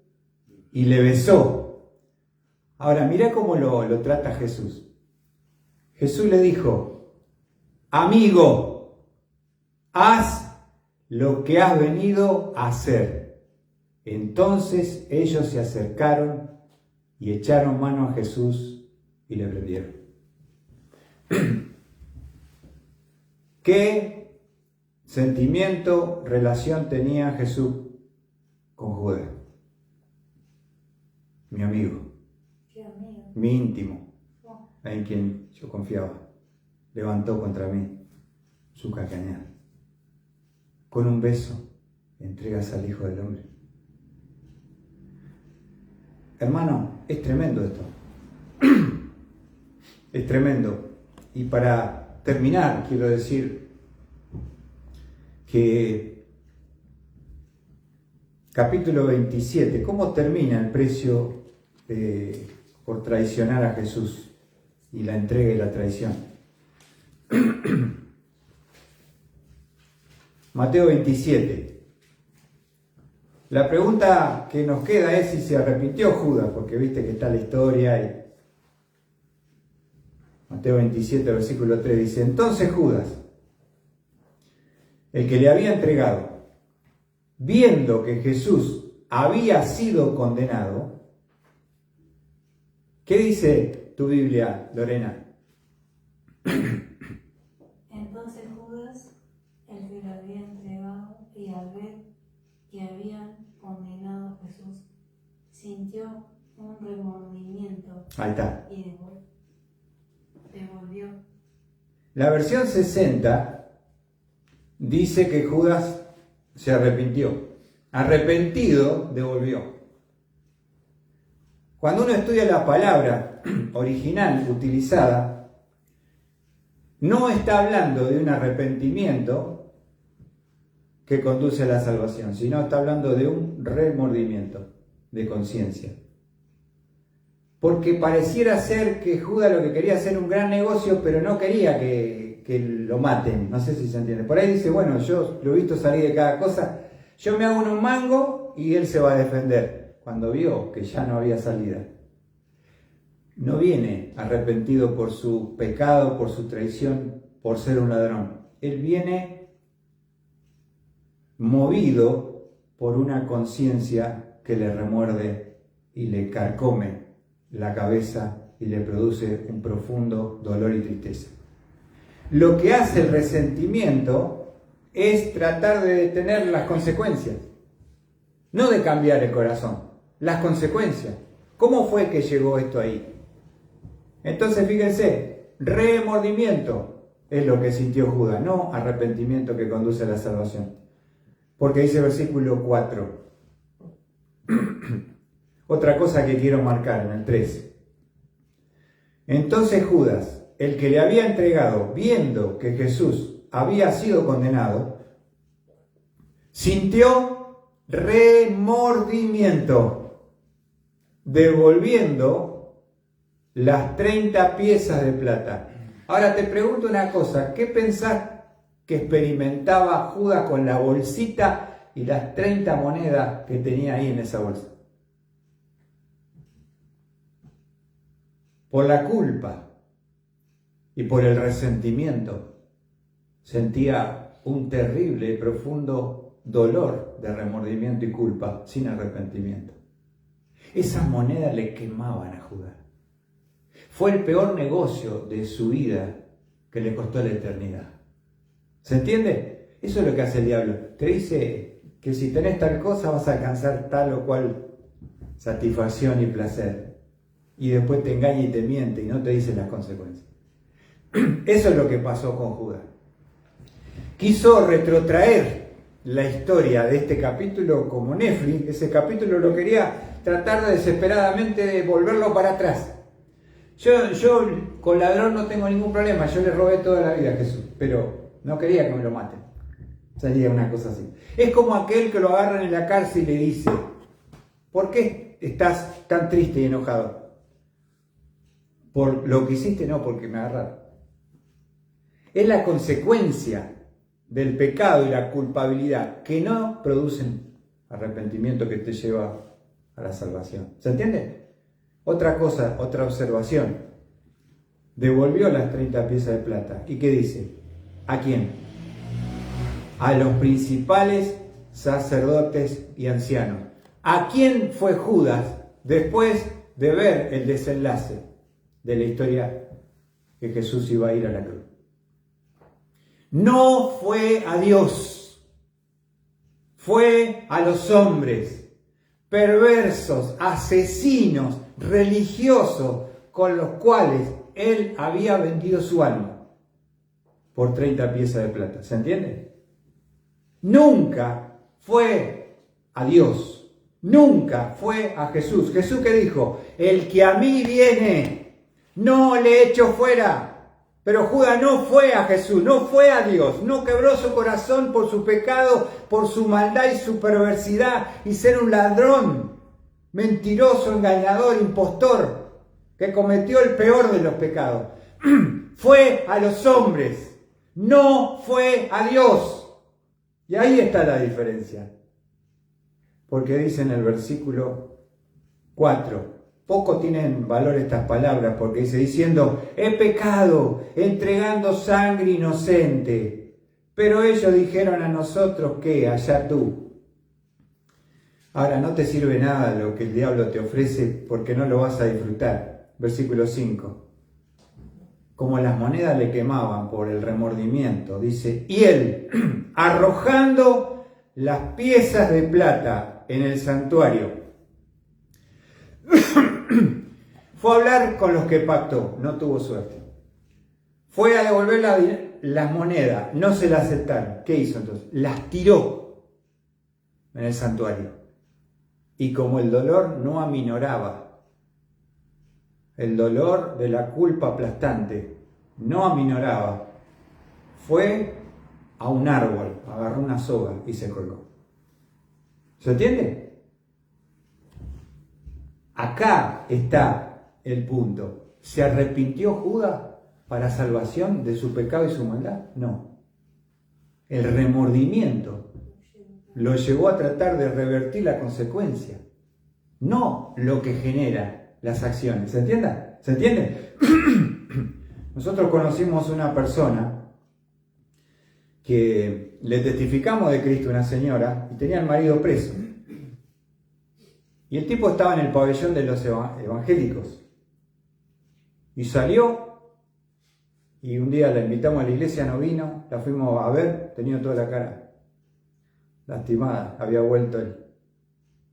Y le besó. Ahora, mira cómo lo trata Jesús. Jesús le dijo: amigo, haz lo que has venido a hacer. Entonces ellos se acercaron y echaron mano a Jesús y le prendieron. ¿Qué sentimiento, relación tenía Jesús con Judas? Mi amigo, mi íntimo, en quien yo confiaba, levantó contra mí su cacañal. Con un beso entregas al Hijo del Hombre. Hermano, es tremendo esto. Es tremendo. Y para terminar, quiero decir que capítulo 27, ¿cómo termina el precio por traicionar a Jesús y la entrega y la traición? Mateo 27. La pregunta que nos queda es si se arrepintió Judas, porque viste que está la historia y Mateo 27, versículo 3 dice: entonces Judas, el que le había entregado, viendo que Jesús había sido condenado, ¿qué dice tu Biblia, Lorena? Entonces Judas, el que le había entregado, y al ver que habían condenado a Jesús, sintió un remordimiento Ahí está. y devolvió. La versión 60 dice que Judas se arrepintió. Arrepentido, devolvió. Cuando uno estudia la palabra original utilizada, no está hablando de un arrepentimiento que conduce a la salvación, sino está hablando de un remordimiento de conciencia. Porque pareciera ser que Judas lo que quería hacer un gran negocio, pero no quería que lo maten. No sé si se entiende. Por ahí dice, bueno, yo lo he visto salir de cada cosa, yo me hago un mango y él se va a defender. Cuando vio que ya no había salida. No viene arrepentido por su pecado, por su traición, por ser un ladrón. Él viene movido por una conciencia que le remuerde y le carcome la cabeza y le produce un profundo dolor y tristeza. Lo que hace el resentimiento es tratar de detener las consecuencias, no de cambiar el corazón, las consecuencias. ¿Cómo fue que llegó esto ahí? Entonces fíjense, remordimiento es lo que sintió Judas, no arrepentimiento que conduce a la salvación. Porque dice versículo 4. Otra cosa que quiero marcar en el 3. Entonces Judas, el que le había entregado, viendo que Jesús había sido condenado, sintió remordimiento, devolviendo las 30 piezas de plata. Ahora te pregunto una cosa, ¿qué pensás que experimentaba Judas con la bolsita y las 30 monedas que tenía ahí en esa bolsa? Por la culpa y por el resentimiento sentía un terrible y profundo dolor de remordimiento y culpa sin arrepentimiento. Esas monedas le quemaban a Judas. Fue el peor negocio de su vida que le costó la eternidad. ¿Se entiende? Eso es lo que hace el diablo. Te dice que si tenés tal cosa vas a alcanzar tal o cual satisfacción y placer. Y después te engaña y te miente y no te dice las consecuencias. Eso es lo que pasó con Judas. Quiso retrotraer la historia de este capítulo como Netflix. Ese capítulo lo quería tratar desesperadamente de volverlo para atrás. Yo con ladrón no tengo ningún problema, yo le robé toda la vida a Jesús, pero no quería que me lo maten. Sería una cosa así. Es como aquel que lo agarran en la cárcel y le dice, ¿por qué estás tan triste y enojado? Por lo que hiciste, no, porque me agarraron. Es la consecuencia del pecado y la culpabilidad que no producen arrepentimiento que te lleva a la salvación. ¿Se entiende? Otra cosa, otra observación. Devolvió las 30 piezas de plata. ¿Y qué dice? ¿A quién? A los principales sacerdotes y ancianos. ¿A quién fue Judas después de ver el desenlace de la historia que Jesús iba a ir a la cruz? No fue a Dios, fue a los hombres perversos, asesinos, religiosos, con los cuales él había vendido su alma por 30 piezas de plata. ¿Se entiende? Nunca fue a Dios, nunca fue a Jesús. Jesús que dijo, el que a mí viene, no le echo fuera. Pero Judas no fue a Jesús, no fue a Dios, no quebró su corazón por su pecado, por su maldad y su perversidad y ser un ladrón, mentiroso, engañador, impostor, que cometió el peor de los pecados. Fue a los hombres, no fue a Dios. Y ahí está la diferencia. Porque dice en el versículo 4, poco tienen valor estas palabras, porque dice, diciendo, he pecado, entregando sangre inocente. Pero ellos dijeron a nosotros que allá tú. Ahora no te sirve nada lo que el diablo te ofrece porque no lo vas a disfrutar. Versículo 5. Como las monedas le quemaban por el remordimiento, dice, y él, arrojando las piezas de plata en el santuario, fue a hablar con los que pactó, no tuvo suerte. Fue a devolver las monedas, no se las aceptaron. ¿Qué hizo entonces? Las tiró en el santuario. Y como el dolor no aminoraba, el dolor de la culpa aplastante no aminoraba, fue a un árbol, agarró una soga y se colgó. ¿Se entiende? Acá está el punto. ¿Se arrepintió Judas para salvación de su pecado y su maldad? No. El remordimiento lo llevó a tratar de revertir la consecuencia, no lo que genera las acciones. ¿Se entiende? ¿Se entiende? Nosotros conocimos una persona que le testificamos de Cristo, una señora, y tenía al marido preso. Y el tipo estaba en el pabellón de los evangélicos. Y salió, y un día la invitamos a la iglesia, no vino, la fuimos a ver, tenía toda la cara lastimada, había vuelto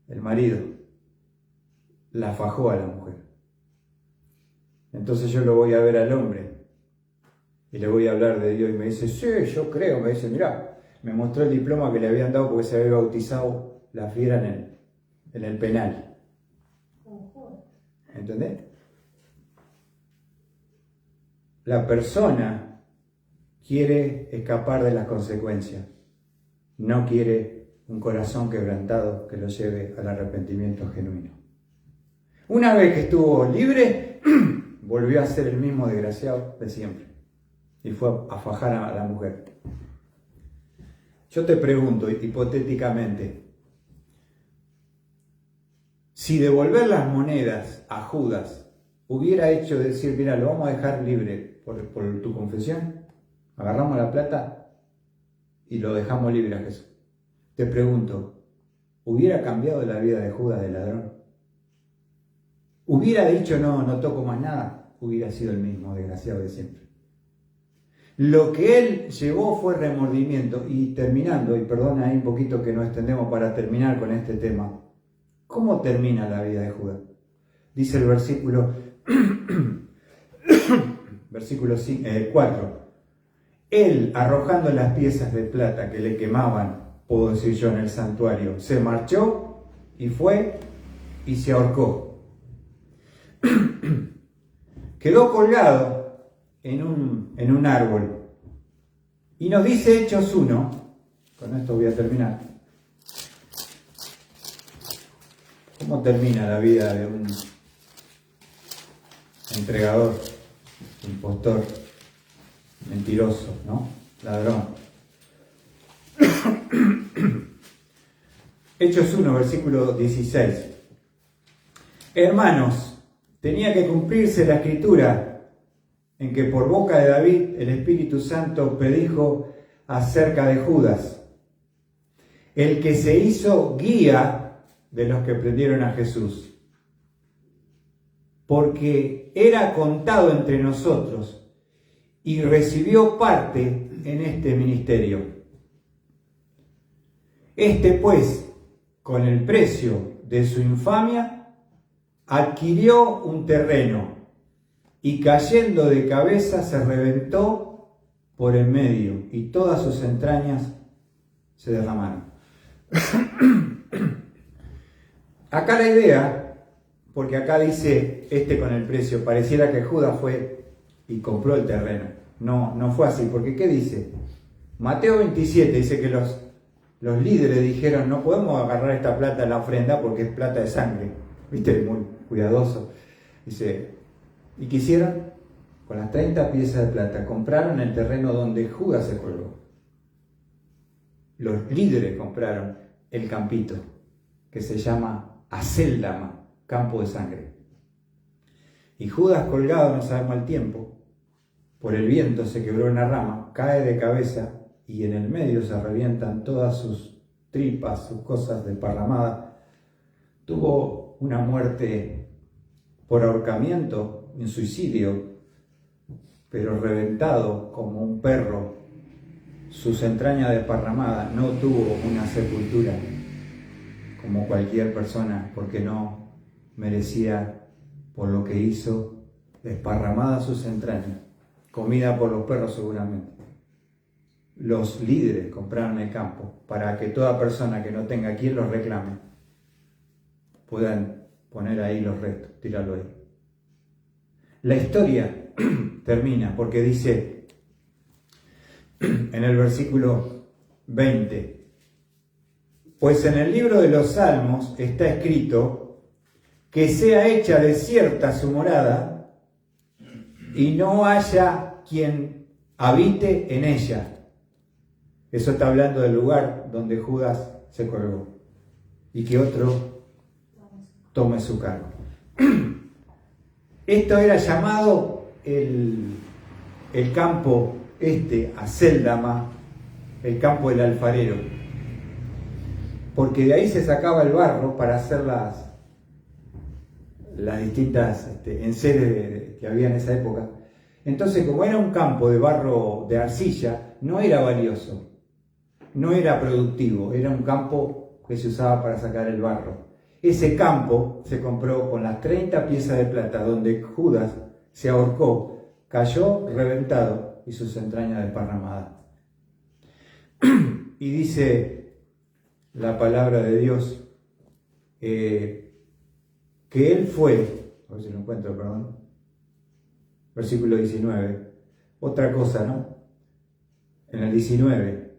el marido. La fajó a la mujer. Entonces yo lo voy a ver al hombre y le voy a hablar de Dios y me dice, sí, yo creo, me dice, mirá, me mostró el diploma que le habían dado porque se había bautizado la fiera en el penal. ¿Entendés? La persona quiere escapar de las consecuencias, no quiere un corazón quebrantado que lo lleve al arrepentimiento genuino. Una vez que estuvo libre, volvió a ser el mismo desgraciado de siempre y fue a fajar a la mujer. Yo te pregunto hipotéticamente, si devolver las monedas a Judas hubiera hecho decir, mira, lo vamos a dejar libre por tu confesión, agarramos la plata y lo dejamos libre a Jesús. Te pregunto, ¿hubiera cambiado la vida de Judas de ladrón? ¿Hubiera dicho, no toco más nada? Hubiera sido el mismo desgraciado de siempre. Lo que él llevó fue remordimiento. Y terminando, y perdona ahí un poquito que nos extendemos para terminar con este tema, ¿cómo termina la vida de Judas? Dice el versículo 4. Él, arrojando las piezas de plata que le quemaban, puedo decir yo, en el santuario, se marchó y fue y se ahorcó. Quedó colgado en un árbol. Y nos dice Hechos 1, con esto voy a terminar. ¿Cómo termina la vida de un entregador, impostor, mentiroso, ¿no? Ladrón? Hechos 1, versículo 16. Hermanos, tenía que cumplirse la escritura en que por boca de David el Espíritu Santo predijo acerca de Judas, el que se hizo guía de los que prendieron a Jesús, porque era contado entre nosotros y recibió parte en este ministerio. Este pues, con el precio de su infamia, adquirió un terreno y cayendo de cabeza se reventó por en medio y todas sus entrañas se derramaron. Acá la idea, porque acá dice con el precio, pareciera que Judas fue y compró el terreno. No fue así, porque ¿qué dice? Mateo 27 dice que los líderes dijeron, no podemos agarrar esta plata en la ofrenda porque es plata de sangre. ¿Viste? Muy cuidadoso. Dice, ¿y qué hicieron? Con las 30 piezas de plata compraron el terreno donde Judas se colgó. Los líderes compraron el campito, que se llama Acéldama, campo de sangre. Y Judas, colgado, no sabemos el tiempo, por el viento se quebró una rama, cae de cabeza y en el medio se revientan todas sus tripas, sus cosas desparramadas. Tuvo una muerte por ahorcamiento, en suicidio, pero reventado como un perro, sus entrañas desparramadas. No tuvo una sepultura como cualquier persona, porque no merecía, por lo que hizo, desparramadas sus entrañas, comida por los perros seguramente. Los líderes compraron el campo para que toda persona que no tenga quien los reclame puedan poner ahí los restos, tirarlo ahí. La historia termina porque dice en el versículo 20: pues en el libro de los Salmos está escrito que sea hecha desierta su morada y no haya quien habite en ella. Eso está hablando del lugar donde Judas se colgó y que otro tome su cargo. Esto era llamado el campo Acéldama, el campo del alfarero, porque de ahí se sacaba el barro para hacer las distintas enseres que había en esa época. Entonces, como era un campo de barro, de arcilla, no era valioso, no era productivo, era un campo que se usaba para sacar el barro. Ese campo se compró con las 30 piezas de plata, donde Judas se ahorcó, cayó reventado y sus entrañas desparramadas. Y dice la palabra de Dios que él fue, a ver si lo encuentro, perdón, versículo 19, otra cosa, ¿no? En el 19: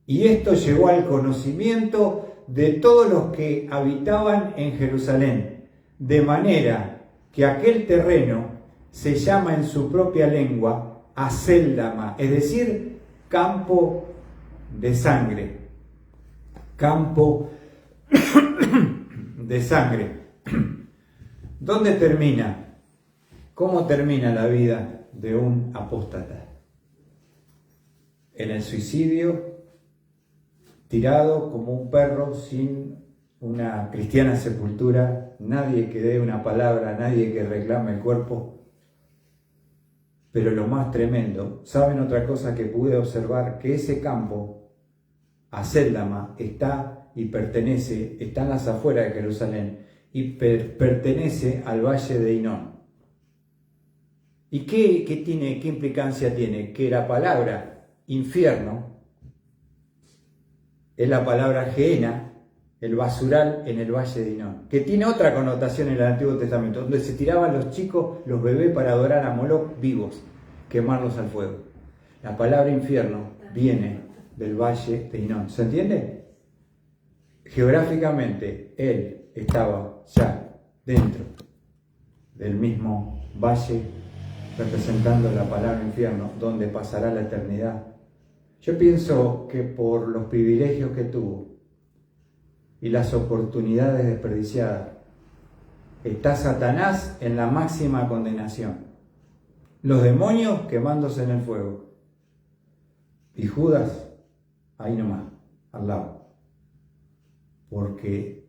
y esto llegó al conocimiento de todos los que habitaban en Jerusalén, de manera que aquel terreno se llama en su propia lengua Acéldama, es decir, campo de sangre. Campo de sangre. ¿Dónde termina? ¿Cómo termina la vida de un apóstata? En el suicidio, tirado como un perro sin una cristiana sepultura, nadie que dé una palabra, nadie que reclame el cuerpo. Pero lo más tremendo, ¿saben otra cosa que pude observar? Que ese campo, Acéldama, está en las afueras de Jerusalén y pertenece al valle de Hinón. ¿Y qué implicancia tiene? Que la palabra infierno es la palabra Gehenna, el basural en el valle de Hinón, que tiene otra connotación en el Antiguo Testamento, donde se tiraban los chicos, los bebés, para adorar a Moloch vivos, quemarlos al fuego. La palabra infierno viene del valle de Hinón. ¿Se entiende? Geográficamente, él estaba ya dentro del mismo valle, representando la palabra infierno, donde pasará la eternidad. Yo pienso que por los privilegios que tuvo y las oportunidades desperdiciadas, está Satanás en la máxima condenación, los demonios quemándose en el fuego y Judas ahí nomás, al lado, porque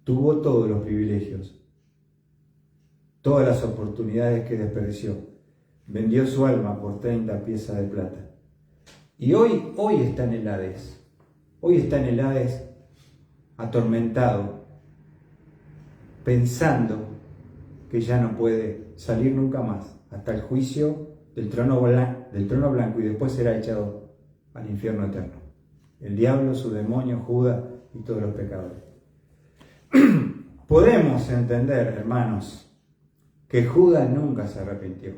tuvo todos los privilegios, todas las oportunidades que desperdició, vendió su alma por 30 piezas de plata. Y hoy está en el Hades. Hoy está en el Hades atormentado, pensando que ya no puede salir nunca más hasta el juicio del trono blanco y después será echado al infierno eterno. El diablo, su demonio, Judas y todos los pecadores. Podemos entender, hermanos, que Judas nunca se arrepintió,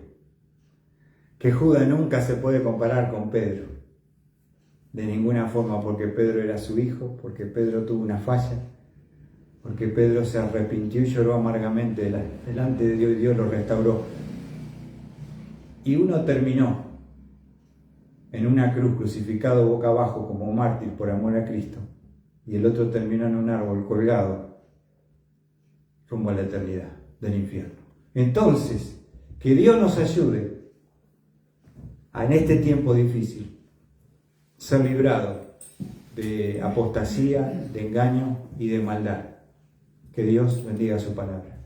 que Judas nunca se puede comparar con Pedro. De ninguna forma, porque Pedro era su hijo, porque Pedro tuvo una falla, porque Pedro se arrepintió y lloró amargamente delante de Dios y Dios lo restauró. Y uno terminó en una cruz, crucificado boca abajo como mártir por amor a Cristo, y el otro terminó en un árbol colgado rumbo a la eternidad del infierno. Entonces, que Dios nos ayude en este tiempo difícil ser librado de apostasía, de engaño y de maldad. Que Dios bendiga su palabra.